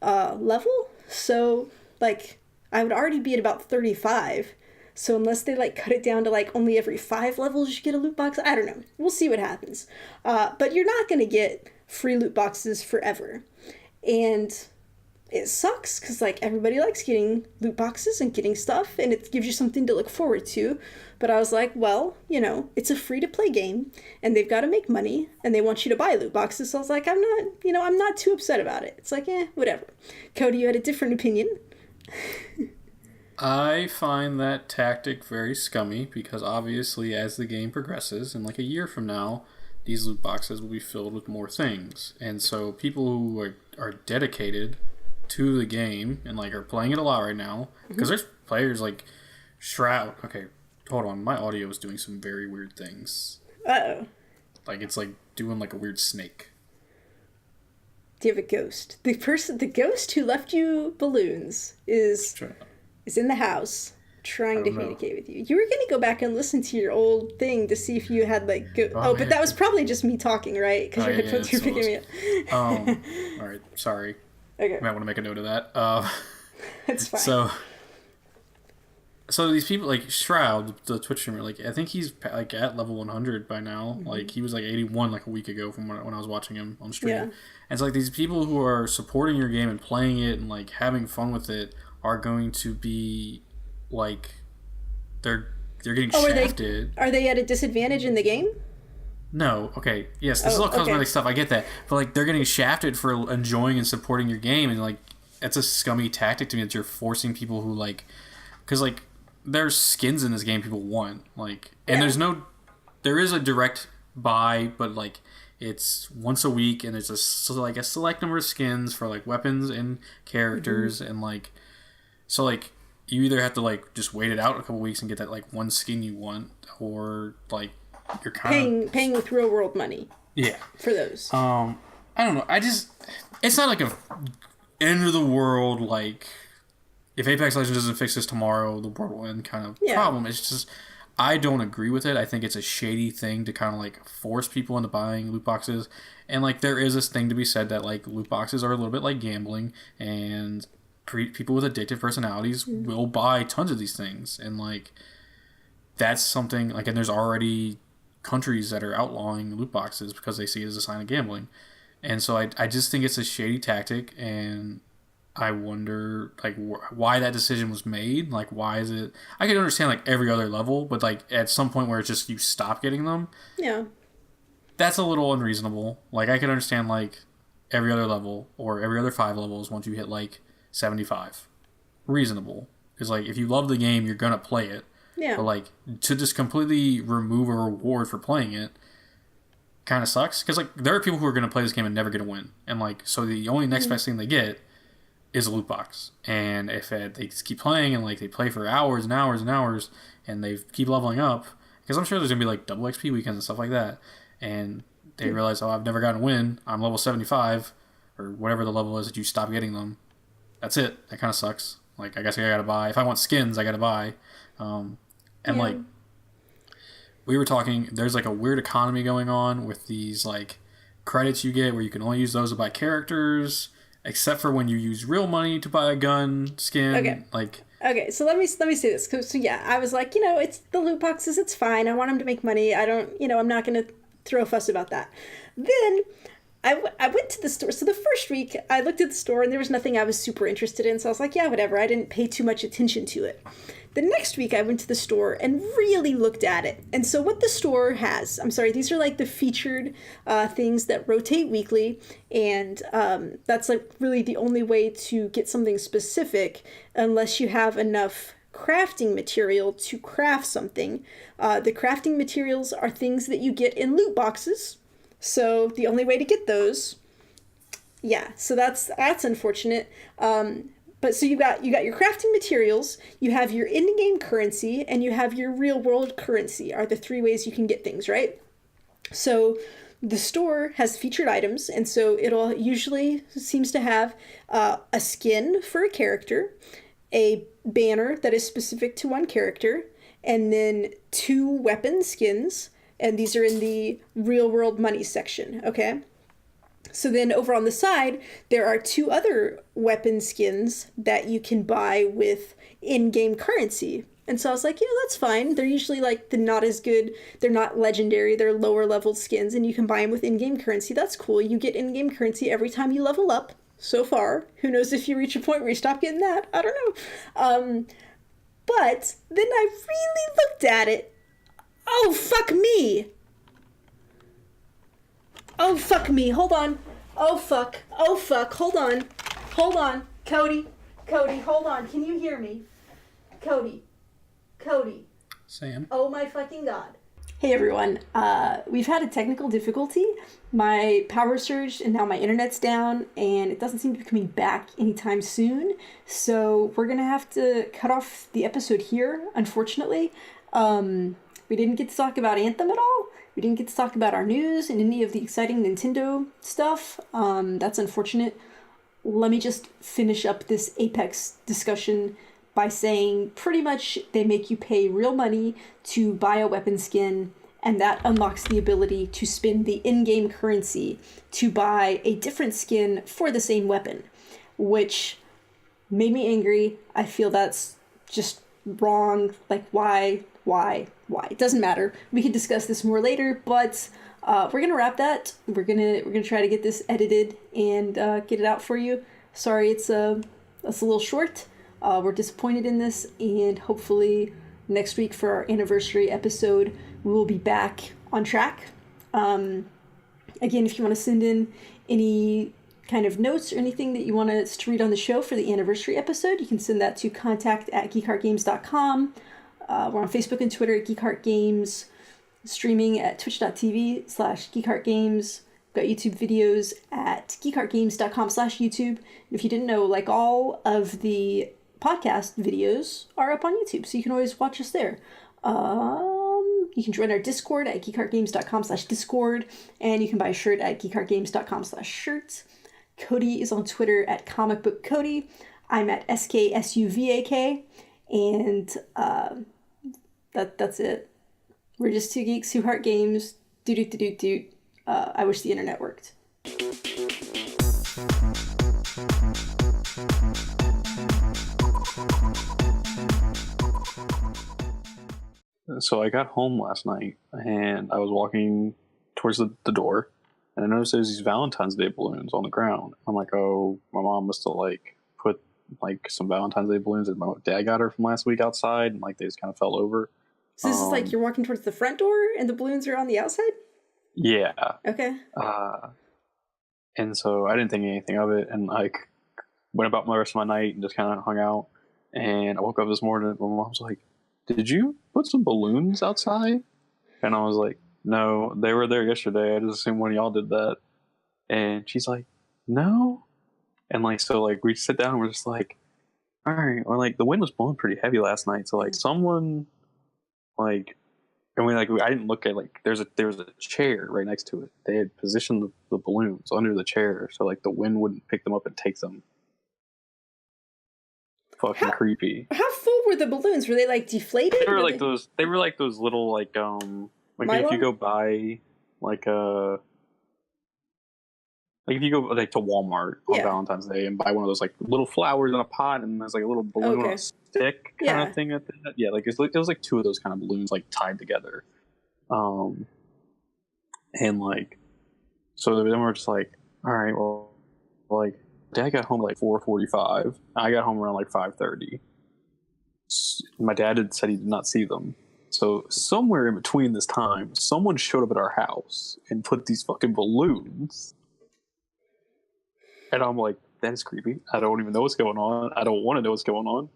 [SPEAKER 2] level. So, like, I would already be at about 35. So unless they, like, cut it down to, like, only every 5 levels you get a loot box, I don't know. We'll see what happens. But you're not going to get free loot boxes forever. And it sucks because, like, everybody likes getting loot boxes and getting stuff, and it gives you something to look forward to. But I was like, well, you know, it's a free-to-play game, and they've got to make money, and they want you to buy loot boxes. So I was like, I'm not too upset about it. It's like, whatever. Cody, you had a different opinion.
[SPEAKER 1] I find that tactic very scummy because obviously as the game progresses, and like a year from now, these loot boxes will be filled with more things. And so people who are dedicated to the game and like are playing it a lot right now, because there's players like Shroud. Okay, hold on. My audio is doing some very weird things.
[SPEAKER 2] Uh-oh.
[SPEAKER 1] Like it's like doing like a weird snake.
[SPEAKER 2] Do you have a ghost? The ghost who left you balloons is in the house trying to communicate with you. You were going to go back and listen to your old thing to see if you had like... but that was probably just me talking, right? Because your headphones were picking me up.
[SPEAKER 1] All right, sorry.
[SPEAKER 2] Okay.
[SPEAKER 1] You might want to make a note of that.
[SPEAKER 2] That's fine.
[SPEAKER 1] So these people, like Shroud, the Twitch streamer, like I think he's like at level 100 by now. Mm-hmm. Like he was like 81 like a week ago from when I was watching him on stream. Yeah. And it's like these people who are supporting your game and playing it and like having fun with it are going to be like they're getting shafted.
[SPEAKER 2] Are they at a disadvantage in the game?
[SPEAKER 1] No. Okay. Yes, this is all cosmetic stuff. I get that, but like they're getting shafted for enjoying and supporting your game, and like it's a scummy tactic to me that you're forcing people who like, because like there's skins in this game people want, like, and there is a direct buy, but like it's once a week, and there's a select number of skins for like weapons and characters, and like. So, like, you either have to, like, just wait it out a couple weeks and get that, like, one skin you want, or, like, you're kind of...
[SPEAKER 2] Paying with real-world money.
[SPEAKER 1] Yeah.
[SPEAKER 2] For those.
[SPEAKER 1] I don't know. It's not, like, a end-of-the-world, like, if Apex Legends doesn't fix this tomorrow, the world will end kind of problem. It's just, I don't agree with it. I think it's a shady thing to kind of like force people into buying loot boxes. And like there is this thing to be said that like loot boxes are a little bit like gambling, and people with addictive personalities will buy tons of these things. And like that's something like, and there's already countries that are outlawing loot boxes because they see it as a sign of gambling. And so I just think it's a shady tactic, and I wonder like why that decision was made. Like why is it? I can understand like every other level, but like at some point where it's just you stop getting them.
[SPEAKER 2] Yeah.
[SPEAKER 1] That's a little unreasonable. Like I can understand like every other level or every other 5 levels once you hit like 75. Reasonable. Because like if you love the game, you're gonna play it.
[SPEAKER 2] Yeah.
[SPEAKER 1] But like to just completely remove a reward for playing it kind of sucks. Because like there are people who are gonna play this game and never gonna win, and like so the only next best thing they get is a loot box. And if they just keep playing and like they play for hours and hours and hours and they keep leveling up, because I'm sure there's gonna be like double XP weekends and stuff like that, and they realize, oh, I've never gotten a win. I'm level 75 or whatever the level is that you stop getting them. That's it. That kind of sucks. Like I guess I gotta buy. If I want skins, I gotta buy. And like we were talking, there's like a weird economy going on with these like credits you get where you can only use those to buy characters, except for when you use real money to buy a gun skin.
[SPEAKER 2] Okay.
[SPEAKER 1] Like
[SPEAKER 2] okay, so let me say this. So yeah, I was like, it's the loot boxes. It's fine. I want them to make money. I don't, I'm not gonna throw a fuss about that. Then I went to the store. So the first week I looked at the store and there was nothing I was super interested in. So I was like, yeah, whatever. I didn't pay too much attention to it. The next week I went to the store and really looked at it. And so what the store has, these are like the featured things that rotate weekly. And that's like really the only way to get something specific unless you have enough crafting material to craft something. The crafting materials are things that you get in loot boxes. So the only way to get those, so that's unfortunate. But so you got your crafting materials, you have your in-game currency, and you have your real-world currency are the 3 ways you can get things, right? So the store has featured items, and so it'll usually seems to have a skin for a character, a banner that is specific to one character, and then 2 weapon skins, and these are in the real-world money section, okay? So then over on the side, there are 2 other weapon skins that you can buy with in-game currency. And so I was like, that's fine. They're usually like not as good. They're not legendary. They're lower level skins, and you can buy them with in-game currency. That's cool. You get in-game currency every time you level up. So far, who knows if you reach a point where you stop getting that? I don't know. But then I really looked at it. Oh, fuck me. Oh, fuck me. Hold on. Oh, fuck. Oh, fuck. Hold on. Hold on. Cody. Hold on. Can you hear me? Cody.
[SPEAKER 1] Sam.
[SPEAKER 2] Oh, my fucking God. Hey, everyone. We've had a technical difficulty. My power surged, and now my internet's down, and it doesn't seem to be coming back anytime soon. So we're going to have to cut off the episode here, unfortunately. We didn't get to talk about Anthem at all. We didn't get to talk about our news and any of the exciting Nintendo stuff. That's unfortunate. Let me just finish up this Apex discussion by saying pretty much they make you pay real money to buy a weapon skin, and that unlocks the ability to spend the in-game currency to buy a different skin for the same weapon, which made me angry. I feel that's just wrong. Like, why? It doesn't matter. We can discuss this more later, but we're gonna wrap that. We're gonna try to get this edited and get it out for you. Sorry, it's a little short. We're disappointed in this, and hopefully next week for our anniversary episode, we will be back on track. Again, if you want to send in any kind of notes or anything that you want us to read on the show for the anniversary episode, you can send that to contact@geekheartgames.com. We're on Facebook and Twitter at geekheartgames, streaming at twitch.tv/geekheartgames. We've got YouTube videos at geekheartgames.com/YouTube. If you didn't know, like, all of the podcast videos are up on YouTube, so you can always watch us there. You can join our Discord at geekheartgames.com/Discord, and you can buy a shirt at geekheartgames.com/shirt. Cody is on Twitter at comicbookcody. I'm at SKSUVAK, and That's it. We're just two geeks who heart games. Doot doot doot doot. I wish the internet worked.
[SPEAKER 3] So I got home last night and I was walking towards the door and I noticed there's these Valentine's Day balloons on the ground. I'm like, oh, my mom must have like put like some Valentine's Day balloons that my dad got her from last week outside and like they just kind of fell over.
[SPEAKER 2] So this is like you're walking towards the front door and the balloons are on the outside?
[SPEAKER 3] Yeah.
[SPEAKER 2] Okay.
[SPEAKER 3] And so I didn't think anything of it and like went about my rest of my night and just kind of hung out. And I woke up this morning and my mom's like, did you put some balloons outside? And I was like, no, they were there yesterday. I just assumed one of y'all did that. And she's like, no. And like, so like we sit down and we're just like, all right. Well, like the wind was blowing pretty heavy last night. So like someone like, and we like, I didn't look at like, there was a chair right next to it. They had positioned the balloons under the chair. So like the wind wouldn't pick them up and take them. Fucking creepy.
[SPEAKER 2] How full were the balloons? Were they like deflated?
[SPEAKER 3] They were like those. They were like those little like if you go buy like if you go like to Walmart on Valentine's Day and buy one of those like little flowers in a pot and there's like a little balloon on a stick kind of thing at that. Yeah, like it was like two of those kind of balloons like tied together, and like so then we're just like, all right, well, like. Dad got home like 4:45. I got home around like 5:30. My dad had said he did not see them. So somewhere in between this time, someone showed up at our house and put these fucking balloons. And I'm like, that is creepy. I don't even know what's going on. I don't want to know what's going on.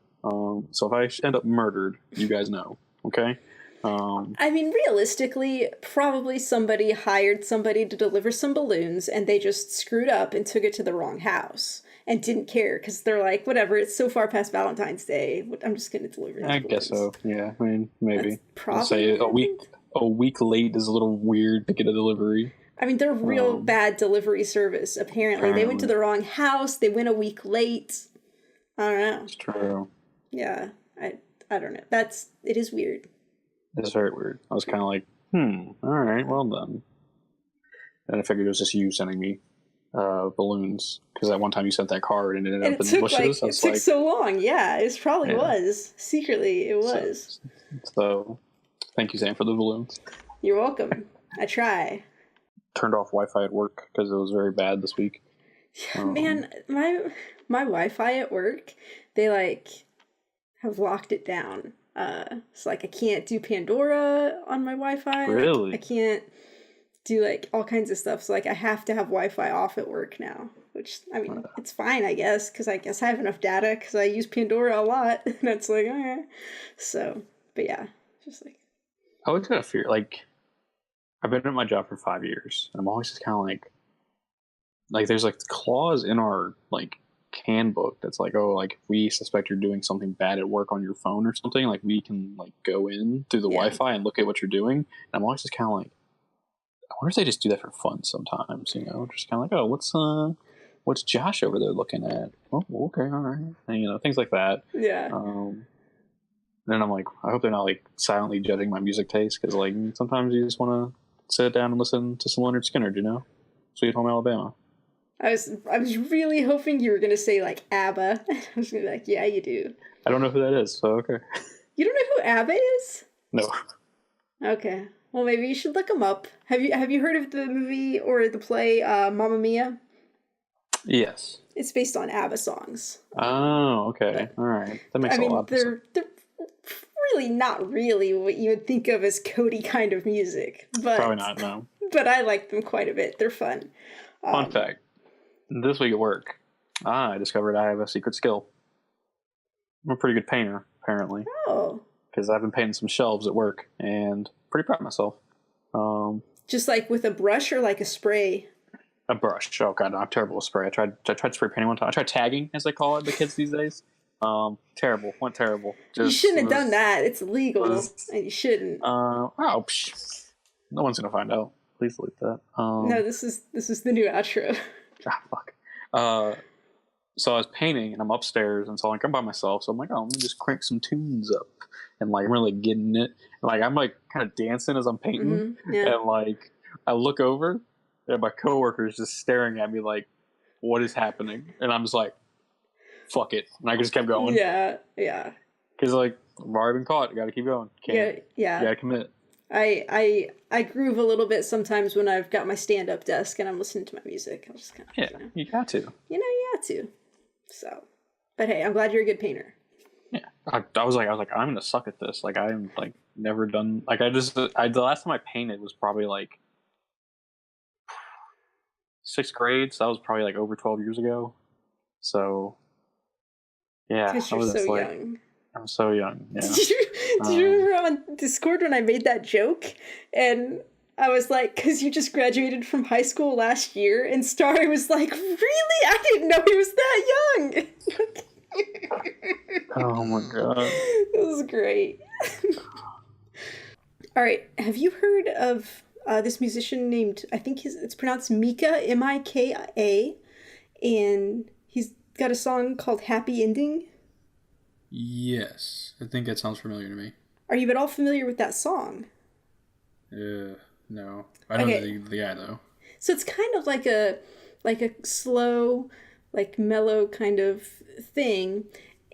[SPEAKER 3] So if I end up murdered, you guys know, okay?
[SPEAKER 2] I mean, realistically, probably somebody hired somebody to deliver some balloons and they just screwed up and took it to the wrong house and didn't care because they're like, whatever, it's so far past Valentine's Day. I'm just going to deliver these balloons.
[SPEAKER 3] Guess so. Yeah, I mean, maybe.
[SPEAKER 2] That's probably
[SPEAKER 3] say a week late is a little weird to get a delivery.
[SPEAKER 2] I mean, they're real bad delivery service, apparently. They went to the wrong house. They went a week late. I don't know.
[SPEAKER 3] It's true.
[SPEAKER 2] Yeah, I don't know. It is weird.
[SPEAKER 3] It's very weird. I was kind of like, all right, well done. And I figured it was just you sending me balloons because at one time you sent that card and it ended up in the bushes.
[SPEAKER 2] It took so long. Yeah, it probably was. Secretly, it was.
[SPEAKER 3] So, thank you, Sam, for the balloons.
[SPEAKER 2] You're welcome. I try.
[SPEAKER 3] Turned off Wi-Fi at work because it was very bad this week.
[SPEAKER 2] Man, my Wi-Fi at work, they like have locked it down. So like I can't do Pandora on my Wi-Fi.
[SPEAKER 3] Really?
[SPEAKER 2] I can't do like all kinds of stuff. So like I have to have Wi-Fi off at work now, which I mean, it's fine, I guess, because I guess I have enough data because I use Pandora a lot. And it's like, okay. So, but yeah, just like.
[SPEAKER 3] I always got a fear. Like, I've been at my job for 5 years, and I'm always just kind of like there's like clause in our like handbook that's like, oh, like if we suspect you're doing something bad at work on your phone or something, like we can like go in through the Wi-Fi and look at what you're doing. And I'm always just kind of like, I wonder if they just do that for fun sometimes, you know, just kind of like, oh, what's Josh over there looking at? Oh, okay, all right, and, you know, things like that.
[SPEAKER 2] Yeah.
[SPEAKER 3] Then I'm like, I hope they're not like silently judging my music taste because like sometimes you just want to sit down and listen to some Leonard Skinner, you know, Sweet Home Alabama.
[SPEAKER 2] I was really hoping you were gonna say like ABBA. I was gonna be like, yeah, you do.
[SPEAKER 3] I don't know who that is, so okay.
[SPEAKER 2] You don't know who ABBA is?
[SPEAKER 3] No.
[SPEAKER 2] Okay. Well, maybe you should look them up. Have you heard of the movie or the play Mamma Mia?
[SPEAKER 3] Yes.
[SPEAKER 2] It's based on ABBA songs.
[SPEAKER 3] Oh, okay. All right. That makes a lot of sense.
[SPEAKER 2] They're really not really what you would think of as Cody kind of music. But
[SPEAKER 3] probably not, no.
[SPEAKER 2] But I like them quite a bit. They're fun.
[SPEAKER 3] Fun fact. This week at work, I discovered I have a secret skill. I'm a pretty good painter, apparently.
[SPEAKER 2] Oh.
[SPEAKER 3] Because I've been painting some shelves at work, and pretty proud of myself.
[SPEAKER 2] Just like with a brush or like a spray?
[SPEAKER 3] A brush. Oh god, no, I'm terrible with spray. I tried spray painting one time. I tried tagging, as they call it, the kids these days. Terrible. Went terrible.
[SPEAKER 2] You shouldn't have done that. It's illegal, and you shouldn't.
[SPEAKER 3] No one's gonna find out. Please delete that.
[SPEAKER 2] No, this is the new outro.
[SPEAKER 3] Fuck. so I was painting and I'm upstairs, and so like I'm by myself, so I'm like, oh, let me just crank some tunes up, and like I'm really getting it, and like I'm like kind of dancing as I'm painting, and like I look over, and my coworker is just staring at me like, what is happening? And I'm just like, fuck it, and I just kept going.
[SPEAKER 2] Yeah.
[SPEAKER 3] Because like I've already been caught, I got to keep going.
[SPEAKER 2] Yeah.
[SPEAKER 3] You got to commit.
[SPEAKER 2] I groove a little bit sometimes when I've got my stand-up desk and I'm listening to my music. I'll just kind of,
[SPEAKER 3] you got to.
[SPEAKER 2] You got to. So, but hey, I'm glad you're a good painter.
[SPEAKER 3] Yeah, I was like, I'm gonna suck at this. Like, I'm like never done. Like, the last time I painted was probably like 6th grade. So that was probably like over 12 years ago. So, yeah,
[SPEAKER 2] because you're so young.
[SPEAKER 3] I'm so young. Yeah.
[SPEAKER 2] Did you remember on Discord when I made that joke? And I was like, because you just graduated from high school last year, and Starry was like, really? I didn't know he was that young.
[SPEAKER 3] Oh my god.
[SPEAKER 2] It was great. All right. Have you heard of this musician named, I think it's pronounced Mika, Mika, and he's got a song called Happy Ending?
[SPEAKER 1] Yes. I think that sounds familiar to me.
[SPEAKER 2] Are you at all familiar with that song?
[SPEAKER 1] No. I know the guy, though.
[SPEAKER 2] So it's kind of like a slow, like mellow kind of thing.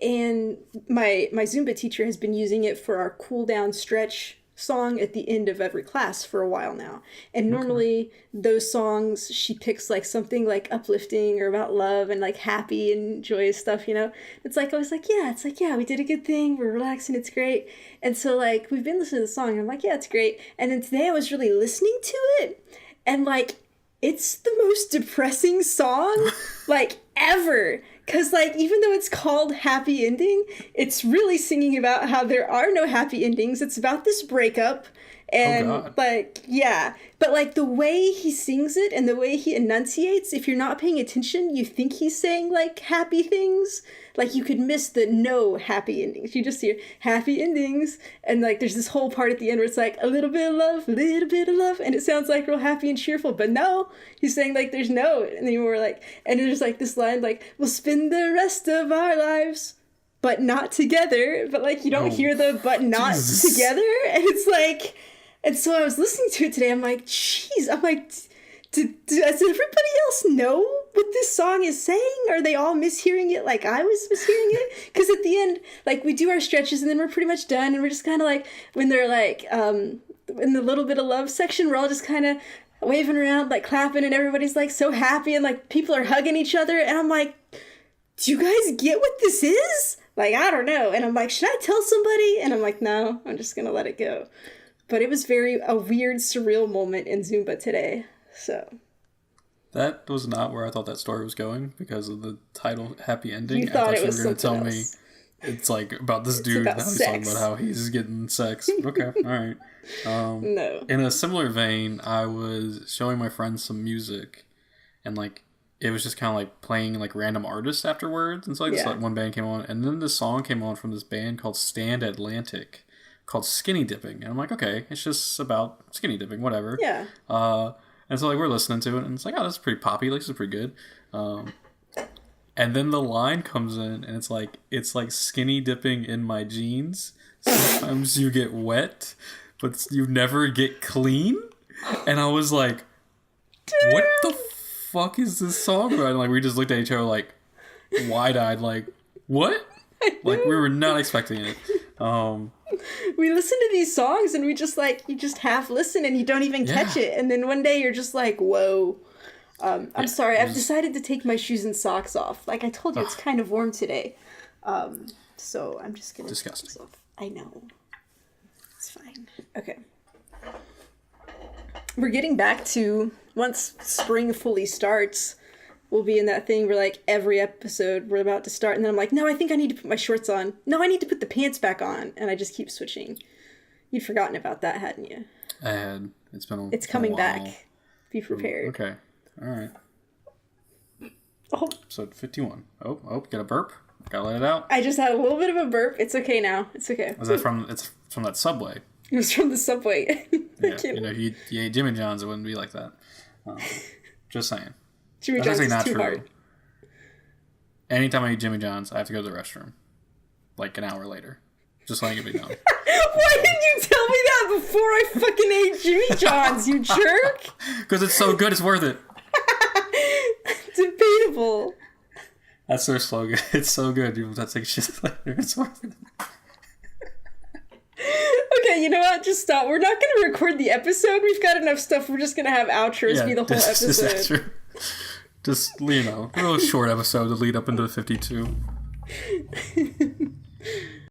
[SPEAKER 2] And my Zumba teacher has been using it for our cool down stretch song at the end of every class for a while now. And normally those songs, she picks like something like uplifting or about love and like happy and joyous stuff, you know? It's like, I was like, yeah, we did a good thing. We're relaxing. It's great. And so like, we've been listening to the song and I'm like, yeah, it's great. And then today I was really listening to it and like, it's the most depressing song like ever. Because, like, even though it's called Happy Ending, it's really singing about how there are no happy endings. It's about this breakup. And, like, yeah. But, like, the way he sings it and the way he enunciates, if you're not paying attention, you think he's saying, like, happy things. Like, you could miss the no happy endings. You just hear happy endings. And, like, there's this whole part at the end where it's, like, a little bit of love, a little bit of love. And it sounds, like, real happy and cheerful. But no, he's saying, like, there's no. And then we're, like, and there's, like, this line, like, we'll spend the rest of our lives, but not together. But, like, you don't hear the but not together. And it's, like... And so I was listening to it today. I'm like, geez. I'm like, does everybody else know what this song is saying? Are they all mishearing it like I was mishearing it? Because at the end, like, we do our stretches and then we're pretty much done. And we're just kind of like, when they're like, in the little bit of love section, we're all just kind of waving around, like clapping, and everybody's like so happy and like people are hugging each other. And I'm like, do you guys get what this is? Like, I don't know. And I'm like, should I tell somebody? And I'm like, no, I'm just going to let it go. But it was a weird, surreal moment in Zumba today, so.
[SPEAKER 1] That was not where I thought that story was going because of the title, Happy Ending.
[SPEAKER 2] You thought it was
[SPEAKER 1] going to tell
[SPEAKER 2] else.
[SPEAKER 1] Me it's like about this dude,
[SPEAKER 2] about
[SPEAKER 1] how he's
[SPEAKER 2] sex.
[SPEAKER 1] talking about how he's getting sex. Okay, all right.
[SPEAKER 2] No.
[SPEAKER 1] In a similar vein, I was showing my friends some music, and like it was just kind of like playing like random artists afterwards. And so like, this, like one band came on, and then this song came on from this band called Stand Atlantic, called Skinny Dipping. And I'm like, okay, it's just about skinny dipping, whatever.
[SPEAKER 2] Yeah.
[SPEAKER 1] And so like we're listening to it and it's like, oh, this is pretty poppy, like this is pretty good. And then the line comes in and it's like skinny dipping in my jeans. Sometimes you get wet, but you never get clean. And I was like, what the fuck is this song about? And like we just looked at each other like wide-eyed, like, what? Like we were not expecting it.
[SPEAKER 2] We listen to these songs and we just like, you just half listen and you don't even catch it. And then one day you're just like, whoa. I'm sorry, I've decided to take my shoes and socks off. Like I told you, it's kind of warm today. So I'm just going to...
[SPEAKER 1] Disgusting.
[SPEAKER 2] I know. It's fine. Okay. We're getting back to, once spring fully starts, we'll be in that thing where like every episode we're about to start and then I'm like, no, I think I need to put my shorts on. No, I need to put the pants back on. And I just keep switching. You'd forgotten about that, hadn't you?
[SPEAKER 1] I had. It's been
[SPEAKER 2] It's coming back. Be prepared.
[SPEAKER 1] Okay. All right.
[SPEAKER 2] Oh.
[SPEAKER 1] Episode 51. Oh, get a burp. Gotta let it out.
[SPEAKER 2] I just had a little bit of a burp. It's okay now. It's okay.
[SPEAKER 1] Was that from? It's from that Subway.
[SPEAKER 2] It was from the Subway.
[SPEAKER 1] Yeah, you know, if you ate Jimmy John's, it wouldn't be like that. Just saying.
[SPEAKER 2] Jimmy John's is too
[SPEAKER 1] true.
[SPEAKER 2] hard.
[SPEAKER 1] anytime I eat Jimmy John's, I have to go to the restroom. Like an hour later. Just letting it be known.
[SPEAKER 2] Why didn't you tell me that before I fucking ate Jimmy John's, you jerk?
[SPEAKER 1] Because it's so good, it's worth it.
[SPEAKER 2] Debatable.
[SPEAKER 1] That's their slogan. It's so good. You have to take shit later. It's worth it.
[SPEAKER 2] Okay, you know what? Just stop. We're not going to record the episode. We've got enough stuff. We're just going to have outros be the whole episode.
[SPEAKER 1] Just, a little short episode to lead up into the 52.